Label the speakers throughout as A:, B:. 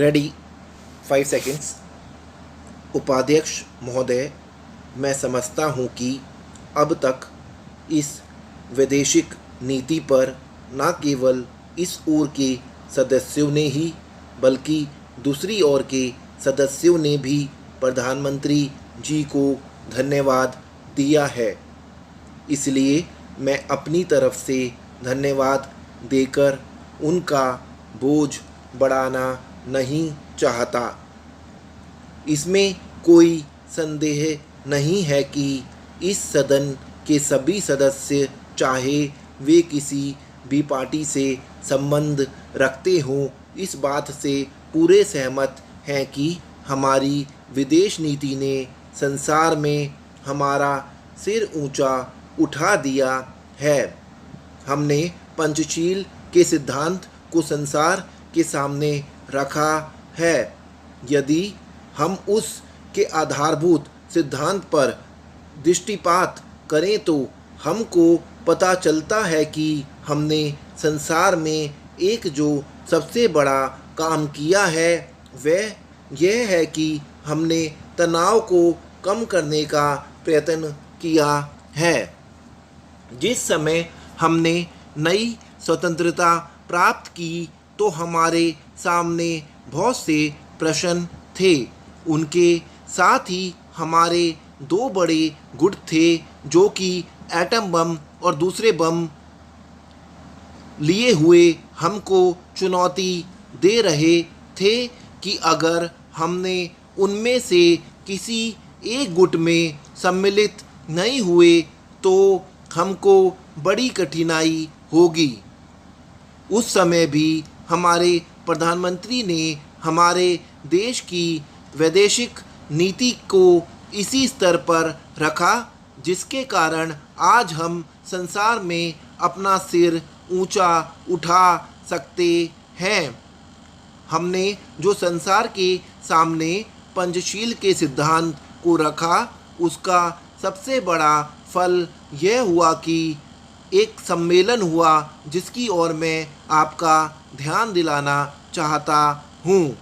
A: Ready 5 seconds. उपाध्यक्ष महोदय, मैं समझता हूँ कि अब तक इस वैदेशिक नीति पर न केवल इस ओर के सदस्यों ने ही बल्कि दूसरी ओर के सदस्यों ने भी प्रधानमंत्री जी को धन्यवाद दिया है। इसलिए मैं अपनी तरफ से धन्यवाद देकर उनका बोझ बढ़ाना नहीं चाहता। इसमें कोई संदेह नहीं है कि इस सदन के सभी सदस्य, चाहे वे किसी भी पार्टी से संबंध रखते हों, इस बात से पूरे सहमत हैं कि हमारी विदेश नीति ने संसार में हमारा सिर ऊंचा उठा दिया है। हमने पंचशील के सिद्धांत को संसार के सामने रखा है। यदि हम उस के आधारभूत सिद्धांत पर दृष्टिपात करें तो हमको पता चलता है कि हमने संसार में एक जो सबसे बड़ा काम किया है वह यह है कि हमने तनाव को कम करने का प्रयत्न किया है। जिस समय हमने नई स्वतंत्रता प्राप्त की तो हमारे सामने बहुत से प्रश्न थे। उनके साथ ही हमारे दो बड़े गुट थे जो कि एटम बम और दूसरे बम लिए हुए हमको चुनौती दे रहे थे कि अगर हमने उनमें से किसी एक गुट में सम्मिलित नहीं हुए तो हमको बड़ी कठिनाई होगी। उस समय भी हमारे प्रधानमंत्री ने हमारे देश की वैदेशिक नीति को इसी स्तर पर रखा जिसके कारण आज हम संसार में अपना सिर ऊंचा उठा सकते हैं। हमने जो संसार के सामने पंचशील के सिद्धांत को रखा उसका सबसे बड़ा फल यह हुआ कि एक सम्मेलन हुआ जिसकी ओर मैं आपका ध्यान दिलाना चाहता हूँ।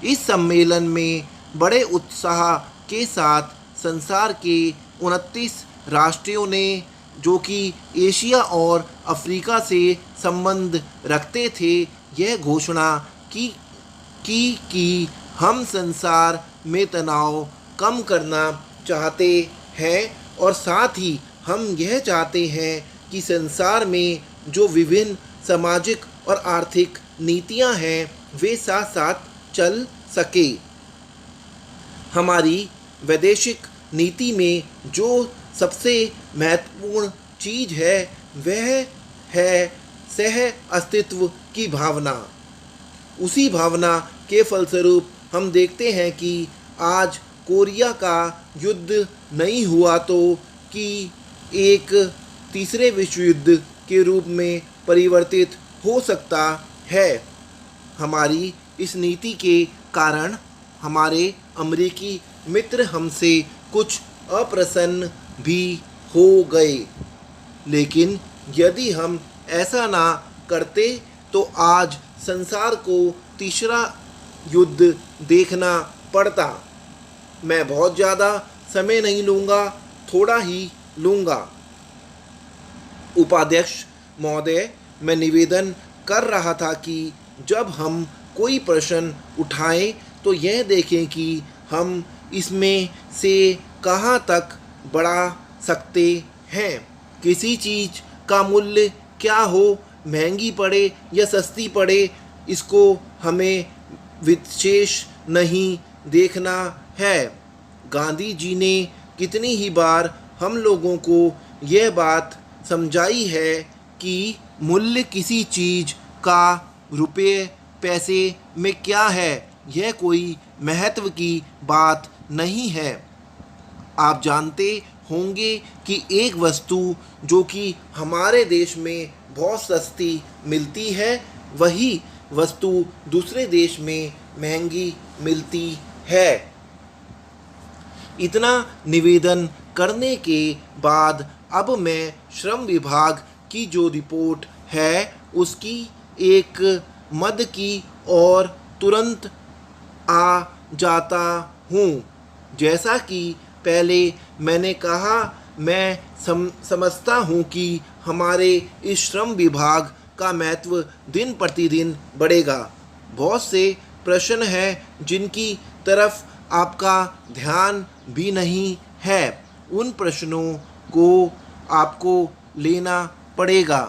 A: इस सम्मेलन में बड़े उत्साह के साथ संसार के 29 राष्ट्रों ने, जो कि एशिया और अफ्रीका से संबंध रखते थे, यह घोषणा की कि हम संसार में तनाव कम करना चाहते हैं और साथ ही हम यह चाहते हैं कि संसार में जो विभिन्न सामाजिक और आर्थिक नीतियां हैं वे साथ साथ चल सके। हमारी वैदेशिक नीति में जो सबसे महत्वपूर्ण चीज़ है वह है सह अस्तित्व की भावना। उसी भावना के फलस्वरूप हम देखते हैं कि आज कोरिया का युद्ध नहीं हुआ तो कि एक तीसरे विश्व युद्ध के रूप में परिवर्तित हो सकता है। हमारी इस नीति के कारण हमारे अमेरिकी मित्र हमसे कुछ अप्रसन्न भी हो गए, लेकिन यदि हम ऐसा ना करते तो आज संसार को तीसरा युद्ध देखना पड़ता। मैं बहुत ज़्यादा समय नहीं लूँगा, थोड़ा ही लूँगा। उपाध्यक्ष महोदय, मैं निवेदन कर रहा था कि जब हम कोई प्रश्न उठाएं तो यह देखें कि हम इसमें से कहाँ तक बढ़ा सकते हैं। किसी चीज़ का मूल्य क्या हो, महंगी पड़े या सस्ती पड़े, इसको हमें विशेष नहीं देखना है। गांधी जी ने कितनी ही बार हम लोगों को यह बात समझाई है कि मूल्य किसी चीज़ का रुपये पैसे में क्या है, यह कोई महत्व की बात नहीं है। आप जानते होंगे कि एक वस्तु जो कि हमारे देश में बहुत सस्ती मिलती है, वही वस्तु दूसरे देश में महंगी मिलती है। इतना निवेदन करने के बाद अब मैं श्रम विभाग की जो रिपोर्ट है उसकी एक मद की और तुरंत आ जाता हूँ। जैसा कि पहले मैंने कहा, मैं समझता हूँ कि हमारे इस श्रम विभाग का महत्व दिन प्रतिदिन बढ़ेगा। बहुत से प्रश्न हैं जिनकी तरफ आपका ध्यान भी नहीं है। उन प्रश्नों को आपको लेना पड़ेगा।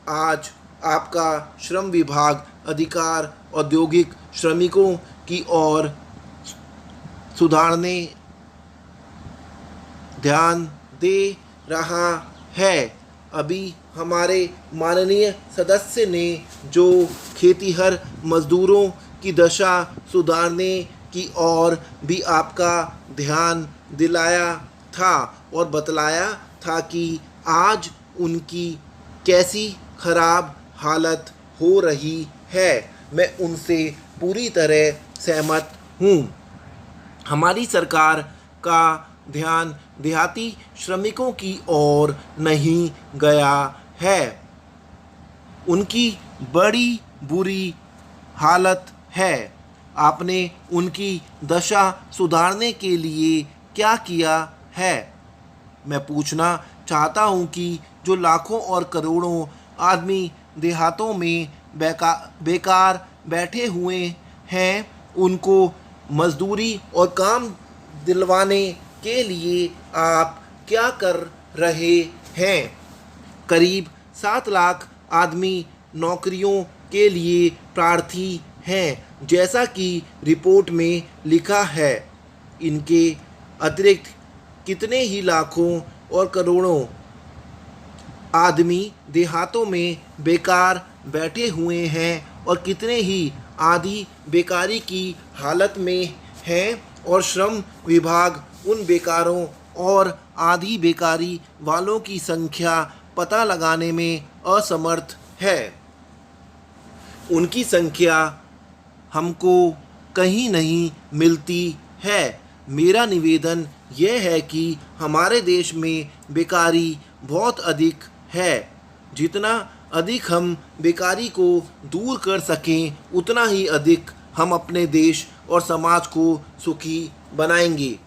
A: आज आपका श्रम विभाग अधिकार औद्योगिक श्रमिकों की ओर सुधारने ध्यान दे रहा है। अभी हमारे माननीय सदस्य ने जो खेतीहर मजदूरों की दशा सुधारने की ओर भी आपका ध्यान दिलाया था और बतलाया था कि आज उनकी कैसी खराब हालत हो रही है, मैं उनसे पूरी तरह सहमत हूँ। हमारी सरकार का ध्यान देहाती श्रमिकों की ओर नहीं गया है। उनकी बड़ी बुरी हालत है। आपने उनकी दशा सुधारने के लिए क्या किया है? मैं पूछना चाहता हूँ कि जो लाखों और करोड़ों आदमी देहातों में बेकार बैठे हुए हैं, उनको मजदूरी और काम दिलवाने के लिए आप क्या कर रहे हैं? करीब 7 लाख आदमी नौकरियों के लिए प्रार्थी हैं, जैसा कि रिपोर्ट में लिखा है। इनके अतिरिक्त कितने ही लाखों और करोड़ों आदमी देहातों में बेकार बैठे हुए हैं और कितने ही आधी बेकारी की हालत में हैं, और श्रम विभाग उन बेकारों और आधी बेकारी वालों की संख्या पता लगाने में असमर्थ है। उनकी संख्या हमको कहीं नहीं मिलती है। मेरा निवेदन यह है कि हमारे देश में बेकारी बहुत अधिक है। जितना अधिक हम बेकारी को दूर कर सकें, उतना ही अधिक हम अपने देश और समाज को सुखी बनाएंगे।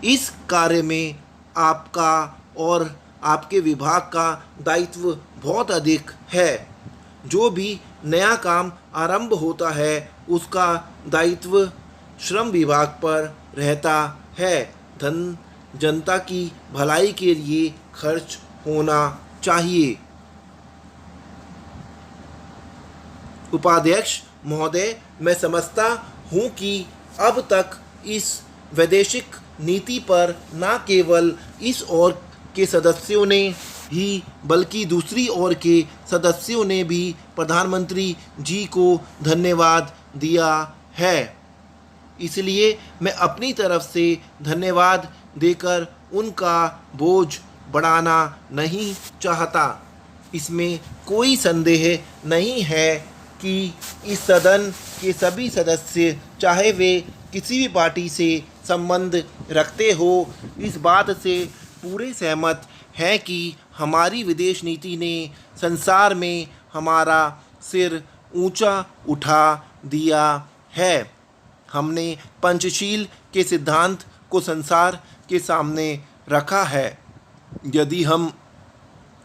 A: इस कार्य में आपका और आपके विभाग का दायित्व बहुत अधिक है। जो भी नया काम आरंभ होता है, उसका दायित्व श्रम विभाग पर रहता है। धन जनता की भलाई के लिए खर्च होना चाहिए। उपाध्यक्ष महोदय, मैं समझता हूँ कि अब तक इस वैदेशिक नीति पर न केवल इस ओर के सदस्यों ने ही बल्कि दूसरी ओर के सदस्यों ने भी प्रधानमंत्री जी को धन्यवाद दिया है। इसलिए मैं अपनी तरफ से धन्यवाद देकर उनका बोझ बढ़ाना नहीं चाहता। इसमें कोई संदेह नहीं है कि इस सदन के सभी सदस्य, चाहे वे किसी भी पार्टी से संबंध रखते हो, इस बात से पूरे सहमत हैं कि हमारी विदेश नीति ने संसार में हमारा सिर ऊंचा उठा दिया है। हमने पंचशील के सिद्धांत को संसार के सामने रखा है। यदि हम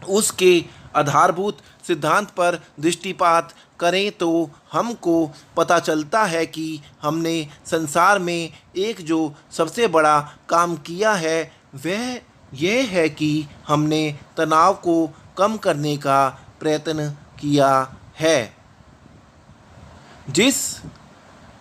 A: उसके आधारभूत सिद्धांत पर दृष्टिपात करें तो हमको पता चलता है कि हमने संसार में एक जो सबसे बड़ा काम किया है, वह यह है कि हमने तनाव को कम करने का प्रयत्न किया है। जिस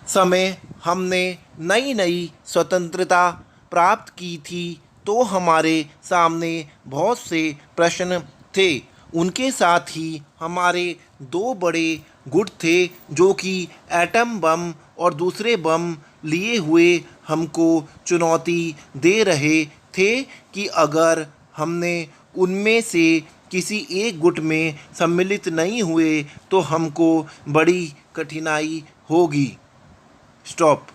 A: समय हमने नई नई स्वतंत्रता प्राप्त की थी, तो हमारे सामने बहुत से प्रश्न थे। उनके साथ ही हमारे 2 बड़े गुट थे, जो कि एटम बम और दूसरे बम लिए हुए हमको चुनौती दे रहे थे कि अगर हमने उनमें से किसी एक गुट में सम्मिलित नहीं हुए तो हमको बड़ी कठिनाई होगी। स्टॉप।